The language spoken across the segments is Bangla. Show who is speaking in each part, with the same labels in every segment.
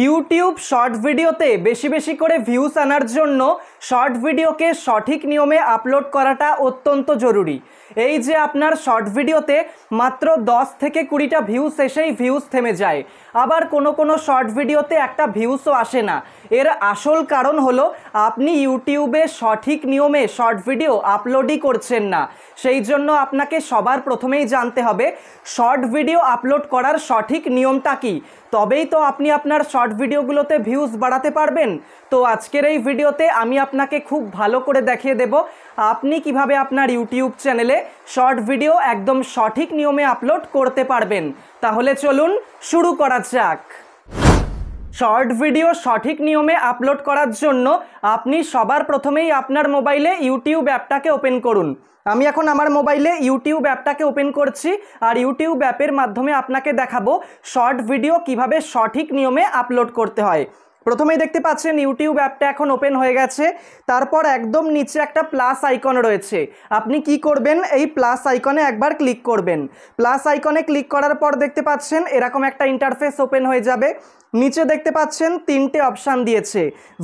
Speaker 1: ইউটিউব শর্ট ভিডিওতে বেশি বেশি করে ভিউজ আনার জন্য শর্ট ভিডিওকে সঠিক নিয়মে আপলোড করাটা অত্যন্ত জরুরি। এই যে আপনার শর্ট ভিডিওতে মাত্র 10 থেকে 20টা ভিউজ এসেই ভিউজ থেমে যায়, আবার কোনো শর্ট ভিডিওতে একটা ভিউজও আসে না। এর আসল কারণ হলো আপনি ইউটিউবে সঠিক নিয়মে শর্ট ভিডিও আপলোডই করছেন না। সেই জন্য আপনাকে সবার প্রথমেই জানতে হবে শর্ট ভিডিও আপলোড করার সঠিক নিয়মটা কী, তবেই তো আপনি আপনার শর্ট ভিডিওগুলোতে ভিউজ বাড়াতে পারবেন। তো আজকের এই ভিডিওতে আমি আপনাকে খুব ভালো করে দেখিয়ে দেব আপনি কিভাবে আপনার ইউটিউব চ্যানেলে শর্ট ভিডিও একদম সঠিক নিয়মে আপলোড করতে পারবেন। তাহলে চলুন শুরু করা যাক। শর্ট ভিডিও সঠিক নিয়মে আপলোড করার জন্য আপনি সবার প্রথমেই আপনার মোবাইলে ইউটিউব অ্যাপটাকে ওপেন করুন। আমি এখন আমার মোবাইলে ইউটিউব অ্যাপটাকে ওপেন করছি আর ইউটিউব অ্যাপের মাধ্যমে আপনাকে দেখাবো শর্ট ভিডিও কিভাবে সঠিক নিয়মে আপলোড করতে হয়। প্রথমেই দেখতে পাচ্ছেন ইউটিউব অ্যাপটা এখন ওপেন হয়ে গেছে। তারপর একদম নিচে একটা প্লাস আইকন রয়েছে, আপনি কি করবেন, এই প্লাস আইকনে একবার ক্লিক করবেন। প্লাস আইকনে ক্লিক করার পর দেখতে পাচ্ছেন এরকম একটা ইন্টারফেস ওপেন হয়ে যাবে। নিচে দেখতে পাচ্ছেন 3টে অপশান দিয়েছে,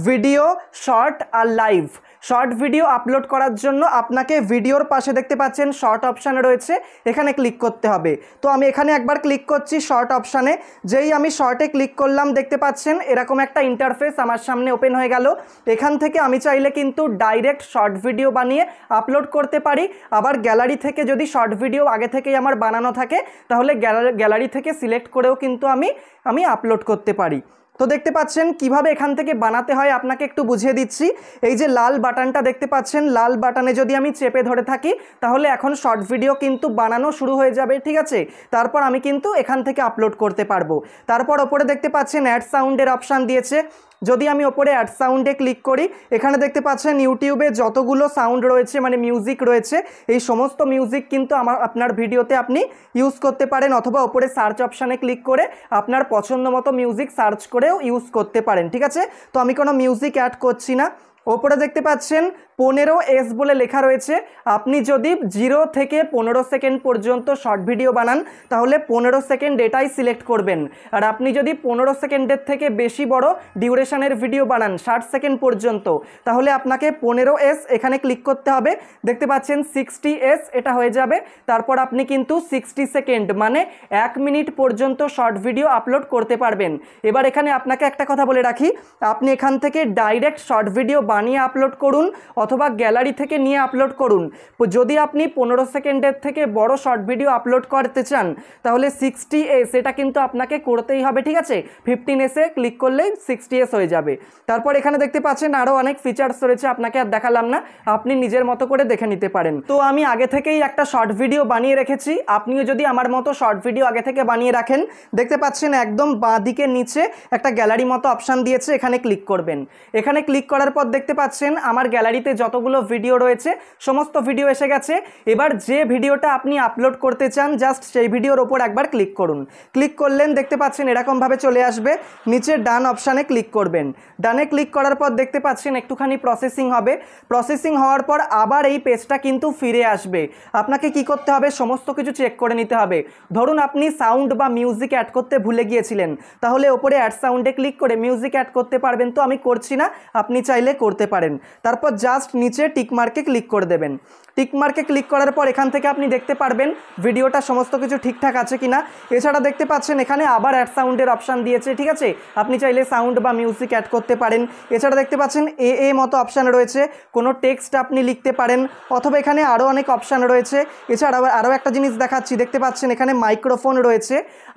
Speaker 1: ভিডিও, শর্ট আর লাইভ। শর্ট ভিডিও আপলোড করার জন্য আপনাকে ভিডিওর পাশে দেখতে পাচ্ছেন শর্ট অপশান রয়েছে, এখানে ক্লিক করতে হবে। তো আমি এখানে একবার ক্লিক করছি শর্ট অপশানে। যেই আমি শর্টে ক্লিক করলাম দেখতে পাচ্ছেন এরকম একটা ইন্টারফেস আমার সামনে ওপেন হয়ে গেল। এখান থেকে আমি চাইলে কিন্তু ডাইরেক্ট শর্ট ভিডিও বানিয়ে আপলোড করতে পারি, আবার গ্যালারি থেকে যদি শর্ট ভিডিও আগে থেকেই আমার বানানো থাকে তাহলে গ্যালারি থেকে সিলেক্ট করেও কিন্তু আমি আপলোড করতে পারি। তো দেখতে পাচ্ছেন কিভাবে এখান থেকে বানাতে হয় আপনাকে একটু বুঝিয়ে দিচ্ছি। এই যে লাল বাটনটা দেখতে পাচ্ছেন, লাল বাটনে যদি আমি চেপে ধরে থাকি তাহলে এখন শর্ট ভিডিও কিন্তু বানানো শুরু হয়ে যাবে, ঠিক আছে। তারপর আমি কিন্তু এখান থেকে আপলোড করতে পারবো। তারপর ওপরে দেখতে পাচ্ছেন অ্যাড সাউন্ডের অপশান দিয়েছে, যদি আমি ওপরে অ্যাড সাউন্ডে ক্লিক করি এখানে দেখতে পাচ্ছেন ইউটিউবে যতগুলো সাউন্ড রয়েছে মানে মিউজিক রয়েছে এই সমস্ত মিউজিক কিন্তু আপনার ভিডিওতে আপনি ইউজ করতে পারেন, অথবা ওপরে সার্চ অপশানে ক্লিক করে আপনার পছন্দ মতো মিউজিক সার্চ করেও ইউজ করতে পারেন, ঠিক আছে। তো আমি কোনো মিউজিক অ্যাড করছি না। ওপরে দেখতে পাচ্ছেন 15S বলে লেখা রয়েছে, আপনি যদি 0 থেকে 15 সেকেন্ড পর্যন্ত শর্ট ভিডিও বানান তাহলে 15 সেকেন্ড এটাই সিলেক্ট করবেন। আর আপনি যদি 15 সেকেন্ডের থেকে বেশি বড় ডিউরেশনের ভিডিও বানান 60 সেকেন্ড পর্যন্ত তাহলে আপনাকে 15S এখানে ক্লিক করতে হবে। দেখতে পাচ্ছেন 60S এটা হয়ে যাবে। তারপর আপনি কিন্তু 60 সেকেন্ড মানে 1 মিনিট পর্যন্ত শর্ট ভিডিও আপলোড করতে পারবেন। এবার এখানে আপনাকে একটা কথা বলে রাখি, আপনি এখান থেকে ডাইরেক্ট শর্ট ভিডিও বানিয়ে আপলোড করুন অথবা গ্যালারি থেকে নিয়ে আপলোড করুন। যদি আপনি 15 সেকেন্ডের থেকে বড় শর্ট ভিডিও আপলোড করতে চান তাহলে 60S এটা কিন্তু আপনাকে করতেই হবে, ঠিক আছে। 15S ক্লিক করলেই 60S হয়ে যাবে। তারপর এখানে দেখতে পাচ্ছেন আরও অনেক ফিচার্স রয়েছে, আপনাকে আর দেখালাম না, আপনি নিজের মতো করে দেখে নিতে পারেন। তো আমি আগে থেকেই একটা শর্ট ভিডিও বানিয়ে রেখেছি, আপনিও যদি আমার মতো শর্ট ভিডিও আগে থেকে বানিয়ে রাখেন দেখতে পাচ্ছেন একদম বাঁ দিকে নিচে একটা গ্যালারি মতো অপশান দিয়েছে, এখানে ক্লিক করবেন। এখানে ক্লিক করার পর দেখতে পাচ্ছেন আমার গ্যালারিতে যতগুলো ভিডিও রয়েছে সমস্ত ভিডিও এসে গেছে। এবার যে ভিডিওটা আপনি আপলোড করতে চান জাস্ট সেই ভিডিওর ওপর একবার ক্লিক করুন। ক্লিক করলেন দেখতে পাচ্ছেন এরকমভাবে চলে আসবে, নিচে ডান অপশানে ক্লিক করবেন। ডানে ক্লিক করার পর দেখতে পাচ্ছেন একটুখানি প্রসেসিং হবে, প্রসেসিং হওয়ার পর আবার এই পেজটা কিন্তু ফিরে আসবে। আপনাকে কি করতে হবে, সমস্ত কিছু চেক করে নিতে হবে। ধরুন আপনি সাউন্ড বা মিউজিক অ্যাড করতে ভুলে গিয়েছিলেন তাহলে ওপরে অ্যাড সাউন্ডে ক্লিক করে মিউজিক অ্যাড করতে পারবেন, তো আমি করছি না, আপনি চাইলে করতে পারেন। তারপর জাস্ট নিচে টিকমার্কে ক্লিক করে দেবেন। টিকমার্কে ক্লিক করার পর এখান থেকে আপনি দেখতে পারবেন ভিডিওটা সমস্ত কিছু ঠিকঠাক আছে কিনা। এছাড়া দেখতে পাচ্ছেন এখানে আবার অ্যাড সাউন্ডের অপশান দিয়েছে, ঠিক আছে, আপনি চাইলে সাউন্ড বা মিউজিক অ্যাড করতে পারেন। এছাড়া দেখতে পাচ্ছেন এ মতো অপশান রয়েছে, কোনো টেক্সট আপনি লিখতে পারেন, অথবা এখানে আরও অনেক অপশান রয়েছে। এছাড়াও আরও একটা জিনিস দেখাচ্ছি, দেখতে পাচ্ছেন এখানে মাইক্রোফোন রয়েছে,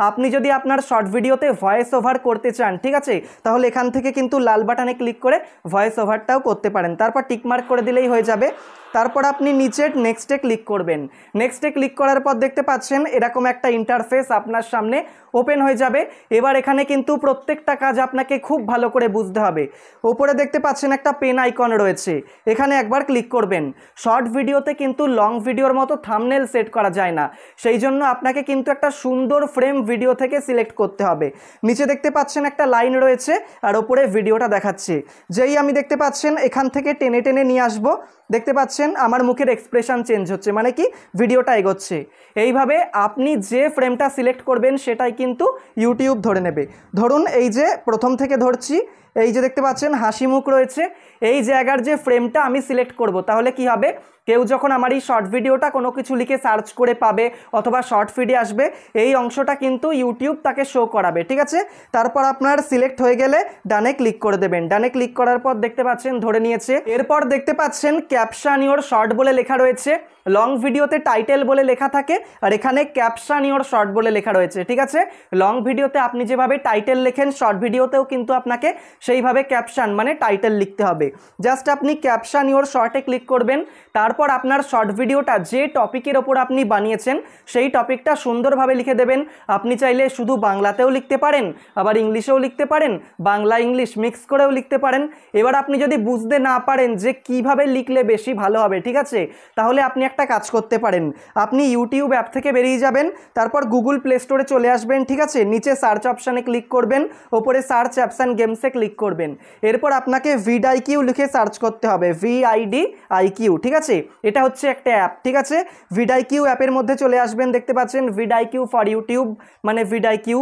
Speaker 1: আপনি যদি আপনার শর্ট ভিডিওতে ভয়েস ওভার করতে চান, ঠিক আছে, তাহলে এখান থেকে কিন্তু লাল বাটনে ক্লিক করে ভয়েস ওভারটাও করতে পারেন। তারপর টিকমার্ক করে দিলেই হয়ে যাবে। তারপর আপনি নিচে নেক্সটে ক্লিক করবেন। নেক্সটে ক্লিক করার পর দেখতে পাচ্ছেন এরকম একটা ইন্টারফেস আপনার সামনে ওপেন হয়ে যাবে। এবার এখানে কিন্তু প্রত্যেকটা কাজ আপনাকে খুব ভালো করে বুঝতে হবে। ওপরে দেখতে পাচ্ছেন একটা পেন আইকন রয়েছে, এখানে একবার ক্লিক করবেন। শর্ট ভিডিওতে কিন্তু লং ভিডিওর মতো থাম্বনেল সেট করা যায় না, সেই জন্য আপনাকে কিন্তু একটা সুন্দর ফ্রেম ভিডিও থেকে সিলেক্ট করতে হবে। নিচে দেখতে পাচ্ছেন একটা লাইন রয়েছে আর ওপরে ভিডিওটা দেখাচ্ছে, যেই আমি দেখতে পাচ্ছেন এখান থেকে টেনে টেনে নিয়ে আসবো। দেখতে পাচ্ছেন আমার মুখের এক্সপ্রেশন চেঞ্জ হচ্ছে, মানে কি ভিডিওটা এগোচ্ছে। এইভাবে আপনি যে ফ্রেমটা সিলেক্ট করবেন সেটাই কিন্তু ইউটিউব ধরে নেবে। ধরুন এই যে প্রথম থেকে ধরছি, এই যে দেখতে পাচ্ছেন হাসি মুখ রয়েছে, এই জায়গার যে ফ্রেমটা আমি সিলেক্ট করব, তাহলে কি হবে, কেউ যখন আমার এই শর্ট ভিডিওটা কোনো কিছু লিখে সার্চ করে পাবে অথবা শর্ট ফিডে আসবে, এই অংশটা কিন্তু ইউটিউব তাকে শো করাবে, ঠিক আছে। তারপর আপনার সিলেক্ট হয়ে গেলে ডানে ক্লিক করে দেবেন। ডানে ক্লিক করার পর দেখতে পাচ্ছেন ধরে নিয়েছে। এরপর দেখতে পাচ্ছেন ক্যাপশন ইওর শর্ট বলে লেখা রয়েছে। লং ভিডিওতে টাইটেল বলে লেখা থাকে, আর এখানে ক্যাপশন ইওর শর্ট বলে লেখা রয়েছে, ঠিক আছে। লং ভিডিওতে আপনি যেভাবে টাইটেল লেখেন, শর্ট ভিডিওতেও কিন্তু আপনাকে সেইভাবে ক্যাপশন মানে টাইটেল লিখতে হবে। জাস্ট আপনি ক্যাপশন ইওর শর্টে ক্লিক করবেন। তারপর আপনার শর্ট ভিডিওটা যে টপিকের ওপর আপনি বানিয়েছেন সেই টপিকটা সুন্দরভাবে লিখে দেবেন। আপনি চাইলে শুধু বাংলাতেও লিখতে পারেন, আবার ইংলিশেও লিখতে পারেন, বাংলা ইংলিশ মিক্স করেও লিখতে পারেন। এবার আপনি যদি বুঝতে না পারেন যে কিভাবে লিখলে বেশি ভালো হবে, ঠিক আছে, তাহলে আপনি একটা কাজ করতে পারেন। আপনি ইউটিউব অ্যাপ থেকে বেরিয়ে যাবেন, তারপর গুগল প্লে স্টোরে চলে আসবেন, ঠিক আছে। নিচে সার্চ অপশানে ক্লিক করবেন, ওপরে সার্চ অ্যাপস অ্যান্ড গেমসে ক্লিক করবেন। এরপর আপনাকে ভিডআইকিউ লিখে সার্চ করতে হবে, VIDIQ, ঠিক আছে। এটা হচ্ছে একটা অ্যাপ, ঠিক আছে। ভিডআইকিউ অ্যাপের মধ্যে চলে আসবেন, দেখতে পাচ্ছেন ভিডআইকিউ ফর ইউটিউব মানে ভিডআইকিউ।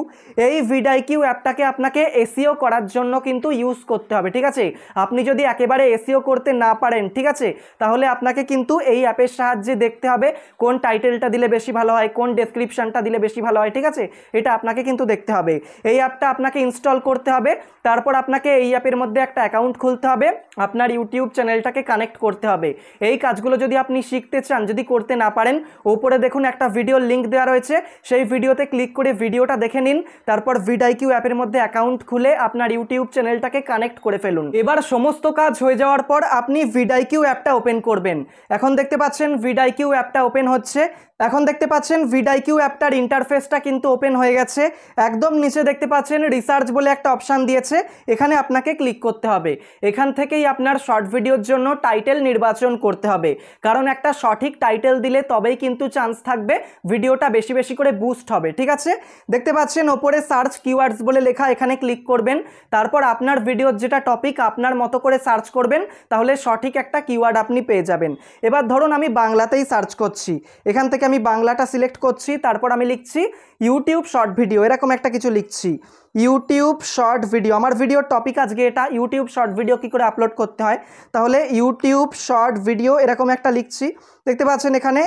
Speaker 1: এই ভিডআইকিউ অ্যাপটাকে আপনাকে এসইও করার জন্য কিন্তু ইউজ করতে হবে, ঠিক আছে। আপনি যদি একেবারে এসইও করতে না পারেন, ঠিক আছে, তাহলে আপনাকে কিন্তু এই অ্যাপের সাহায্যে দেখতে হবে কোন টাইটেলটা দিলে বেশি ভালো হয়, কোন ডেসক্রিপশনটা দিলে বেশি ভালো হয়, ঠিক আছে। এটা আপনাকে কিন্তু দেখতে হবে। এই অ্যাপটা আপনাকে ইনস্টল করতে হবে। তারপর আপনাকে এই অ্যাপের মধ্যে একটা অ্যাকাউন্ট খুলতে হবে, আপনার ইউটিউব চ্যানেলটাকে কানেক্ট করতে হবে। এই কাজগুলো যদি আপনি শিখতে চান, যদি করতে না পারেন, ওপরে দেখুন একটা ভিডিওর লিঙ্ক দেওয়া রয়েছে, সেই ভিডিওতে ক্লিক করে ভিডিওটা দেখে নিন। তারপর ভিডআইকিউ অ্যাপের মধ্যে অ্যাকাউন্ট খুলে আপনার ইউটিউব চ্যানেলটাকে কানেক্ট করে ফেলুন। এবার সমস্ত কাজ হয়ে যাওয়ার পর আপনি ভিডআইকিউ অ্যাপটা ওপেন করবেন। এখন দেখতে পাচ্ছেন ভিডআইকিউ অ্যাপটা ওপেন হচ্ছে। এখন দেখতে পাচ্ছেন ভিডআইকিউ অ্যাপটার ইন্টারফেসটা কিন্তু ওপেন হয়ে গেছে। একদম নিচে দেখতে পাচ্ছেন রিসার্চ বলে একটা অপশান দিয়েছে, এখানে আপনাকে ক্লিক করতে হবে। এখান থেকেই আপনার শর্ট ভিডিওর জন্য টাইটেল নির্বাচন করতে হবে, কারণ একটা সঠিক টাইটেল দিলে তবেই কিন্তু চান্স থাকবে ভিডিওটা বেশি বেশি করে বুস্ট হবে, ঠিক আছে। দেখতে পাচ্ছেন ওপরে সার্চ কিওয়ার্ডস বলে লেখা, এখানে ক্লিক করবেন। তারপর আপনার ভিডিওর যেটা টপিক আপনার মতো করে সার্চ করবেন, তাহলে সঠিক একটা কিওয়ার্ড আপনি পেয়ে যাবেন। এবার ধরুন আমি বাংলাতেই সার্চ করছি, এখান থেকে আমি বাংলাটা সিলেক্ট করছি। তারপর আমি লিখছি ইউটিউব শর্ট ভিডিও, এরকম একটা কিছু লিখছি, ইউটিউব শর্ট ভিডিও। আমার ভিডিওর টপিক আজকে এটা, ইউটিউব শর্ট ভিডিও কী করে আপলোড করতে হয়, তাহলে ইউটিউব শর্ট ভিডিও এরকম একটা লিখছি। দেখতে পাচ্ছেন এখানে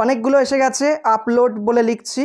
Speaker 1: অনেকগুলো এসে গেছে, আপলোড বলে লিখছি।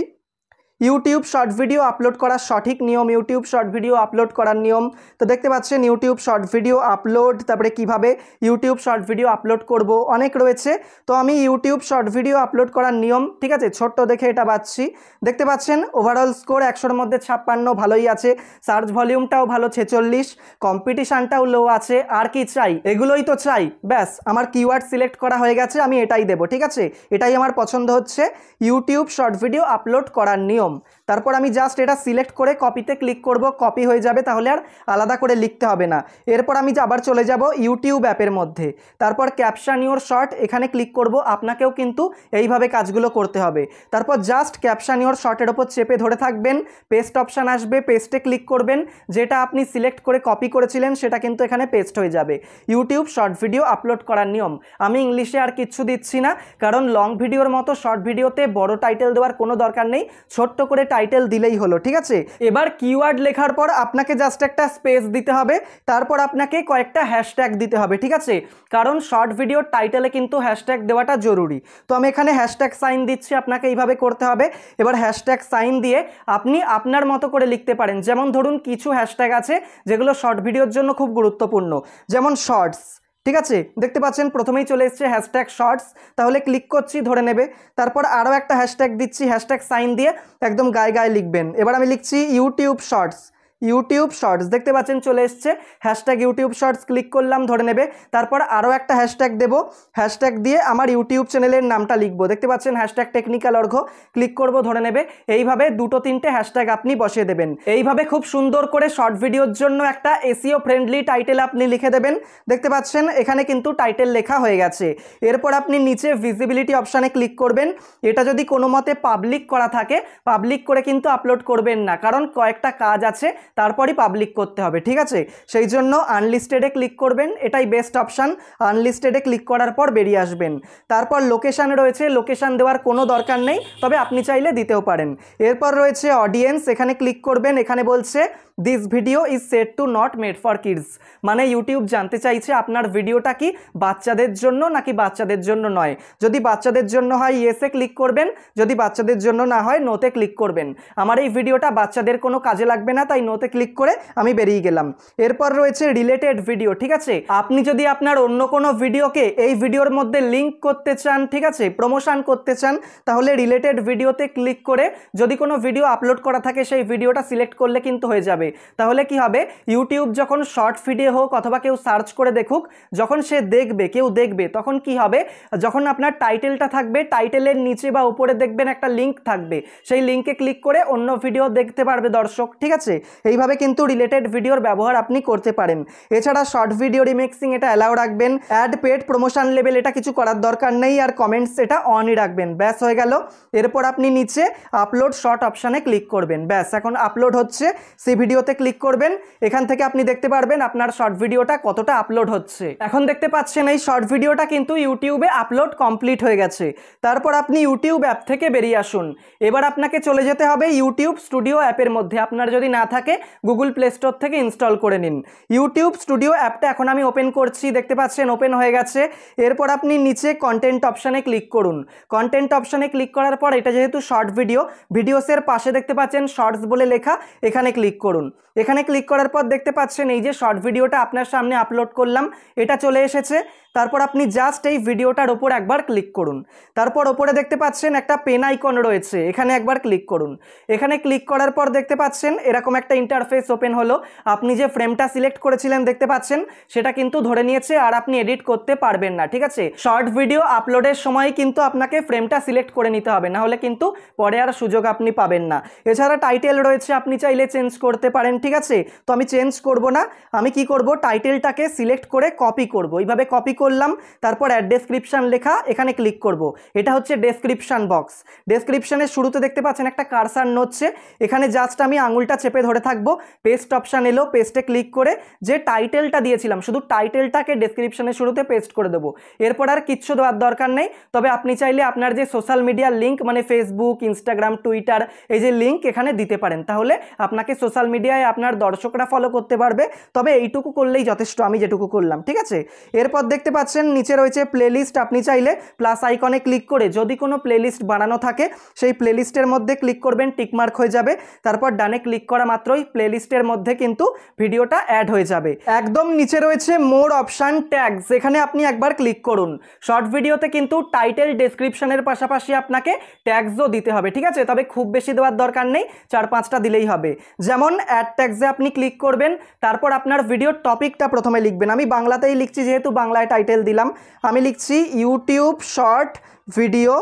Speaker 1: ইউটিউব শর্ট ভিডিও আপলোড করার সঠিক নিয়ম, ইউটিউব শর্ট ভিডিও আপলোড করার নিয়ম। তো দেখতে পাচ্ছেন ইউটিউব শর্ট ভিডিও আপলোড, তারপরে কিভাবে ইউটিউব শর্ট ভিডিও আপলোড করব, অনেক রয়েছে। তো আমি ইউটিউব শর্ট ভিডিও আপলোড করার নিয়ম, ঠিক আছে, ছোট্ট দেখে এটা বাছছি। দেখতে পাচ্ছেন ওভারঅল স্কোর 100-র মধ্যে 56, ভালোই আছে। সার্চ ভলিউমটাও ভালো 46, কম্পিটিশানটাও লো আছে। আর কি চাই, এগুলোই তো চাই। ব্যাস আমার কিওয়ার্ড সিলেক্ট করা হয়ে গেছে, আমি এটাই দেবো, ঠিক আছে। এটাই আমার পছন্দ হচ্ছে, ইউটিউব শর্ট ভিডিও আপলোড করার নিয়ম। তারপর আমি জাস্ট এটা সিলেক্ট করে কপিতে ক্লিক করব, কপি হয়ে যাবে, তাহলে আর আলাদা করে লিখতে হবে না। এরপর আমি আবার চলে যাব ইউটিউব অ্যাপের মধ্যে। তারপর ক্যাপশন ইওর শর্ট এখানে ক্লিক করব। আপনাকেও কিন্তু এইভাবে কাজগুলো করতে হবে। তারপর জাস্ট ক্যাপশন ইওর শর্টের ওপর চেপে ধরে থাকবেন, পেস্ট অপশান আসবে, পেস্টে ক্লিক করবেন। যেটা আপনি সিলেক্ট করে কপি করেছিলেন সেটা কিন্তু এখানে পেস্ট হয়ে যাবে। ইউটিউব শর্ট ভিডিও আপলোড করার নিয়ম। আমি ইংলিশে আর কিচ্ছু দিচ্ছি না, কারণ লং ভিডিওর মতো শর্ট ভিডিওতে বড় টাইটেল দেওয়ার কোনো দরকার নেই, ছোট্ট করে টাইটেল দিলেই হলো, ঠিক আছে। এবার কিওয়ার্ড লেখার পর আপনাকে জাস্ট একটা স্পেস দিতে হবে, তারপর আপনাকে কয়েকটা হ্যাশট্যাগ দিতে হবে, ঠিক আছে, কারণ শর্ট ভিডিওর টাইটেলে কিন্তু হ্যাশট্যাগ দেওয়াটা জরুরি। তো আমি এখানে হ্যাশট্যাগ সাইন দিচ্ছি, আপনাকে এইভাবে করতে হবে। এবার হ্যাশট্যাগ সাইন দিয়ে আপনি আপনার মতো করে লিখতে পারেন। যেমন ধরুন কিছু হ্যাশট্যাগ আছে যেগুলো শর্ট ভিডিওর জন্য খুব গুরুত্বপূর্ণ, যেমন শর্টস, ঠিক আছে। দেখতে পাচ্ছেন প্রথমেই চলে এসছে হ্যাশট্যাগ শর্টস, তাহলে ক্লিক করছি, ধরে নেবে। তারপর আরও একটা হ্যাশট্যাগ দিচ্ছি, হ্যাশট্যাগ সাইন দিয়ে একদম গায়ে গায়ে লিখবেন। এবার আমি লিখছি ইউটিউব শর্টস, ইউটিউব শর্টস। দেখতে পাচ্ছেন চলে এসছে হ্যাশট্যাগ ইউটিউব শর্টস, ক্লিক করলাম, ধরে নেবে। তারপর আরও একটা হ্যাশট্যাগ দেবো, হ্যাশট্যাগ দিয়ে আমার ইউটিউব চ্যানেলের নামটা লিখবো। দেখতে পাচ্ছেন হ্যাশট্যাগ টেকনিক্যাল অর্ঘ, ক্লিক করব, ধরে নেবে। এইভাবে 2-3টে হ্যাশট্যাগ আপনি বসিয়ে দেবেন। এইভাবে খুব সুন্দর করে শর্ট ভিডিওর জন্য একটা এসইও ফ্রেন্ডলি টাইটেল আপনি লিখে দেবেন। দেখতে পাচ্ছেন এখানে কিন্তু টাইটেল লেখা হয়ে গেছে। এরপর আপনি নিচে ভিজিবিলিটি অপশানে ক্লিক করবেন। এটা যদি কোনো মতে পাবলিক করা থাকে, পাবলিক করে কিন্তু আপলোড করবেন না, কারণ কয়েকটা কাজ আছে, তারপরই পাবলিক করতে হবে, ঠিক আছে? সেই জন্য আনলিস্টেডে ক্লিক করবেন, এটাই বেস্ট অপশান। আনলিস্টেডে ক্লিক করার পর বেরিয়ে আসবেন। তারপর লোকেশান রয়েছে, লোকেশান দেওয়ার কোনো দরকার নেই, তবে আপনি চাইলে দিতেও পারেন। এরপর রয়েছে অডিয়েন্স, এখানে ক্লিক করবেন। এখানে বলছে this video is set to not made for kids, মানে ইউটিউব জানতে চাইছে আপনার ভিডিওটা কি বাচ্চাদের জন্য নাকি বাচ্চাদের জন্য নয়। যদি বাচ্চাদের জন্য হয় ইয়েসে ক্লিক করবেন, যদি বাচ্চাদের জন্য না হয় নোতে ক্লিক করবেন। আমার এই ভিডিওটা বাচ্চাদের কোনো কাজে লাগবে না, তাই নোতে ক্লিক করে আমি বেরিয়ে গেলাম। এরপর রয়েছে রিলেটেড ভিডিও, ঠিক আছে? আপনি যদি আপনার অন্য কোনো ভিডিওকে এই ভিডিওর মধ্যে লিঙ্ক করতে চান, ঠিক আছে, প্রমোশন করতে চান, তাহলে রিলেটেড ভিডিওতে ক্লিক করে যদি কোনো ভিডিও আপলোড করা থাকে সেই ভিডিওটা সিলেক্ট করলে কিন্তু হয়ে যাবে। তাহলে কি হবে, ইউটিউব যখন শর্ট ভিডিও হোক অথবা কেউ সার্চ করে দেখুক, যখন সে দেখবে, কেউ দেখবে, তখন কি হবে, যখন আপনার টাইটেলটা থাকবে, টাইটেলের নিচে বা উপরে দেখবেন একটা লিঙ্ক থাকবে, সেই লিঙ্কে ক্লিক করে অন্য ভিডিও দেখতে পারবে দর্শক, ঠিক আছে? এইভাবে কিন্তু রিলেটেড ভিডিওর ব্যবহার আপনি করতে পারেন। এছাড়া শর্ট ভিডিও রিমিক্সিং এটা অ্যালাউ রাখবেন। অ্যাড পেড প্রমোশন লেভেল এটা কিছু করার দরকার নেই, আর কমেন্টস এটা অনই রাখবেন, ব্যাস হয়ে গেল। এরপর আপনি নিচে আপলোড শর্ট অপশানে ক্লিক করবেন, ব্যাস এখন আপলোড হচ্ছে, সেই ভিডিওতে ক্লিক করবেন। এখান থেকে আপনি দেখতে পারবেন আপনার শর্ট ভিডিওটা কতটা আপলোড হচ্ছে। এখন দেখতে পাচ্ছেন এই শর্ট ভিডিওটা কিন্তু ইউটিউবে আপলোড কমপ্লিট হয়ে গেছে। তারপর আপনি ইউটিউব অ্যাপ থেকে বেরিয়ে আসুন। এবার আপনাকে চলে যেতে হবে ইউটিউব স্টুডিও অ্যাপের মধ্যে। আপনার যদি না থাকে গুগল প্লে স্টোর থেকে ইনস্টল করে নিন। ইউটিউব স্টুডিও অ্যাপটা এখন আমি ওপেন করছি, দেখতে পাচ্ছেন ওপেন হয়ে গেছে। এরপর আপনি নিচে কন্টেন্ট অপশানে ক্লিক করুন। কন্টেন্ট অপশানে ক্লিক করার পর এটা যেহেতু শর্ট ভিডিও, ভিডিওসের পাশে দেখতে পাচ্ছেন শর্টস বলে লেখা, এখানে ক্লিক করুন। এখানে ক্লিক করার পর দেখতে পাচ্ছেন এই যে শর্ট ভিডিওটা আপনার সামনে আপলোড করলাম, এটা চলে এসেছে। তারপর আপনি জাস্ট এই ভিডিওটার ওপর একবার ক্লিক করুন। তারপর ওপরে দেখতে পাচ্ছেন একটা পেন আইকন রয়েছে, এখানে একবার ক্লিক করুন। এখানে ক্লিক করার পর দেখতে পাচ্ছেন এরকম একটা ইন্টারফেস ওপেন হলো। আপনি যে ফ্রেমটা সিলেক্ট করেছিলেন দেখতে পাচ্ছেন সেটা কিন্তু ধরে নিয়েছে, আর আপনি এডিট করতে পারবেন না, ঠিক আছে? শর্ট ভিডিও আপলোডের সময় কিন্তু আপনাকে ফ্রেমটা সিলেক্ট করে নিতে হবে, না হলে কিন্তু পরে আর সুযোগ আপনি পাবেন না। এছাড়া টাইটেল রয়েছে, আপনি চাইলে চেঞ্জ করতে পারেন, ঠিক আছে? তো আমি চেঞ্জ করব না, আমি কি করব, টাইটেলটাকে সিলেক্ট করে কপি করব। এইভাবে কপি করলাম, তারপর অ্যাড ডেসক্রিপশন লেখা, এখানে ক্লিক করব। এটা হচ্ছে ডেসক্রিপশন বক্স। ডেসক্রিপশনের শুরুতে দেখতে পাচ্ছেন একটা কার্সার নড়ছে, এখানে জাস্ট আমি আঙুলটা চেপে ধরে থাকবো। পেস্ট অপশান এলো, পেস্টে ক্লিক করে যে টাইটেলটা দিয়েছিলাম শুধু টাইটেলটাকে ডেসক্রিপশনের শুরুতে পেস্ট করে দেবো। এরপর আর কিচ্ছু দেওয়ার দরকার নেই। তবে আপনি চাইলে আপনার যে সোশ্যাল মিডিয়ার লিঙ্ক, মানে ফেসবুক, ইনস্টাগ্রাম, টুইটার, এই যে লিঙ্ক এখানে দিতে পারেন, তাহলে আপনাকে সোশ্যাল মিডিয়ায় আপনার দর্শকরা ফলো করতে পারবে। তবে এইটুকু করলেই যথেষ্ট, আমি যেটুকু করলাম, ঠিক আছে? এরপর দেখতে পাচ্ছেন নিচে রয়েছে প্লেলিস্ট। আপনি চাইলে প্লাস আইকনে ক্লিক করে যদি কোনো প্লেলিস্ট বানানো থাকে সেই প্লেলিস্টের মধ্যে ক্লিক করবেন, টিকমার্ক হয়ে যাবে। তারপর ডানে ক্লিক করা মাত্রই প্লেলিস্টের মধ্যে কিন্তু ভিডিওটা অ্যাড হয়ে যাবে। একদম নিচে রয়েছে মোর অপশান ট্যাগস, এখানে আপনি একবার ক্লিক করুন। শর্ট ভিডিওতে কিন্তু টাইটেল, ডেসক্রিপশনের পাশাপাশি আপনাকে ট্যাগসও দিতে হবে, ঠিক আছে? তবে খুব বেশি দেওয়ার দরকার নেই, 4-5টা দিলেই হবে। যেমন অ্যাড ট্যাগসে আপনি ক্লিক করবেন, তারপর আপনার ভিডিওর টপিকটা প্রথমে লিখবেন। আমি বাংলাতেই লিখছি, যেহেতু বাংলায় টাইটেল দিলাম, আমি লিখছি ইউটিউব শর্ট ভিডিও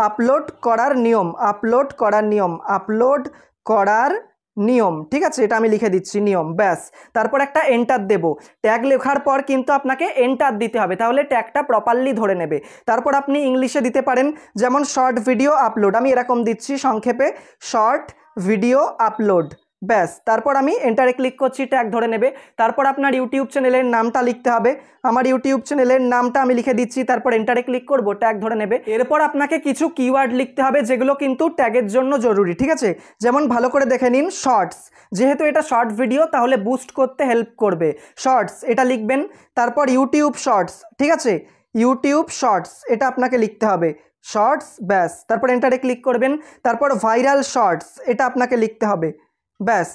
Speaker 1: আপলোড করার নিয়ম, আপলোড করার নিয়ম, আপলোড করার নিয়ম, ঠিক আছে? এটা আমি লিখে দিচ্ছি নিয়ম, ব্যাস। তারপর একটা এন্টার দেব। ট্যাগ লেখার পর কিন্তু আপনাকে এন্টার দিতে হবে, তাহলে ট্যাগটা প্রপারলি ধরে নেবে। তারপর আপনি ইংলিশে দিতে পারেন, যেমন শর্ট ভিডিও আপলোড, আমি এরকম দিচ্ছি সংক্ষেপে, শর্ট ভিডিও আপলোড, ব্যাস। তারপর আমি এন্টারে ক্লিক করছি, ট্যাগ ধরে নেবে। তারপর আপনার ইউটিউব চ্যানেলের নামটা লিখতে হবে, আমার ইউটিউব চ্যানেলের নামটা আমি লিখে দিচ্ছি, তারপর এন্টারে ক্লিক করব, ট্যাগ ধরে নেবে। এরপর আপনাকে কিছু কিওয়ার্ড লিখতে হবে যেগুলো কিন্তু ট্যাগের জন্য জরুরি, ঠিক আছে? যেমন ভালো করে দেখে নিন, শর্টস, যেহেতু এটা শর্ট ভিডিও তাহলে বুস্ট করতে হেল্প করবে, শর্টস এটা লিখবেন। তারপর ইউটিউব শর্টস, ঠিক আছে? ইউটিউব শর্টস এটা আপনাকে লিখতে হবে, শর্টস, ব্যাস। তারপর এন্টারে ক্লিক করবেন। তারপর ভাইরাল শর্টস এটা আপনাকে লিখতে হবে, ব্যাস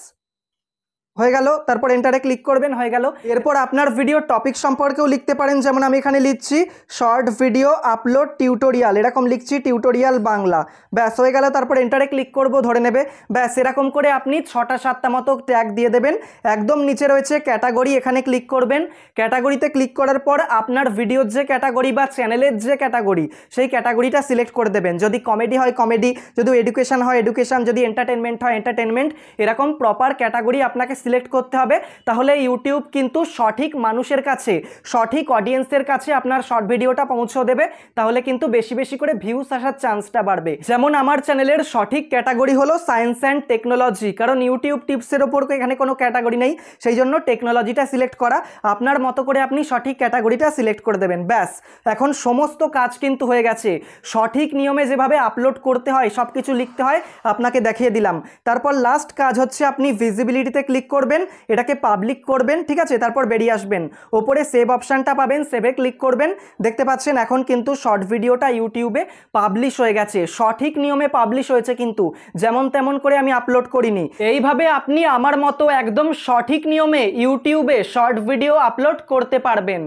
Speaker 1: হয়ে গেল। তারপর এন্টারে ক্লিক করবেন, হয়ে গেল। এরপর আপনার ভিডিও টপিক সম্পর্কেও লিখতে পারেন, যেমন আমি এখানে লিখছি শর্ট ভিডিও আপলোড টিউটোরিয়াল, এরকম লিখছি টিউটোরিয়াল বাংলা, ব্যাস হয়ে গেল। তারপর এন্টারে ক্লিক করব, ধরে নেবে, ব্যাস। এরকম করে আপনি 6টা-7টা মতো ট্যাগ দিয়ে দেবেন। একদম নিচে রয়েছে ক্যাটাগরি, এখানে ক্লিক করবেন। ক্যাটাগরিতে ক্লিক করার পর আপনার ভিডিওর যে ক্যাটাগরি বা চ্যানেলের যে ক্যাটাগরি, সেই ক্যাটাগরিটা সিলেক্ট করে দেবেন। যদি কমেডি হয় কমেডি, যদি এডুকেশন হয় এডুকেশন, যদি এন্টারটেনমেন্ট হয় এন্টারটেনমেন্ট, এরকম প্রপার ক্যাটাগরি আপনাকে সিলেক্ট করতে হবে, তাহলে ইউটিউব কিন্তু সঠিক মানুষের কাছে, সঠিক অডিয়েন্সের কাছে আপনার শর্ট ভিডিওটা পৌঁছে দেবে। তাহলে কিন্তু বেশি বেশি করে ভিউস আসার চান্সটা বাড়বে। যেমন আমার চ্যানেলের সঠিক ক্যাটাগরি হলো সায়েন্স অ্যান্ড টেকনোলজি, কারণ ইউটিউব টিপসের ওপর এখানে কোনো ক্যাটাগরি নেই, সেই জন্য টেকনোলজিটা সিলেক্ট করা। আপনার মতো করে আপনি সঠিক ক্যাটাগরিটা সিলেক্ট করে দেবেন, ব্যাস। এখন সমস্ত কাজ কিন্তু হয়ে গেছে। সঠিক নিয়মে যেভাবে আপলোড করতে হয়, সব কিছু লিখতে হয়, আপনাকে দেখিয়ে দিলাম। তারপর লাস্ট কাজ হচ্ছে আপনি ভিজিবিলিটিতে ক্লিক করবেন, এটাকে পাবলিক করবেন, ঠিক আছে। তারপর বেরিয়ে আসবেন, ওপরে সেভ অপশানটা পাবেন, সেভে ক্লিক করবেন। দেখতে পাচ্ছেন এখন কিন্তু শর্ট ভিডিওটা ইউটিউবে পাবলিশ হয়ে গেছে, সঠিক নিয়মে পাবলিশ হয়েছে, কিন্তু যেমন তেমন করে আমি আপলোড করিনি। এইভাবে আপনি আমার মতো একদম সঠিক নিয়মে ইউটিউবে শর্ট ভিডিও আপলোড করতে পারবেন।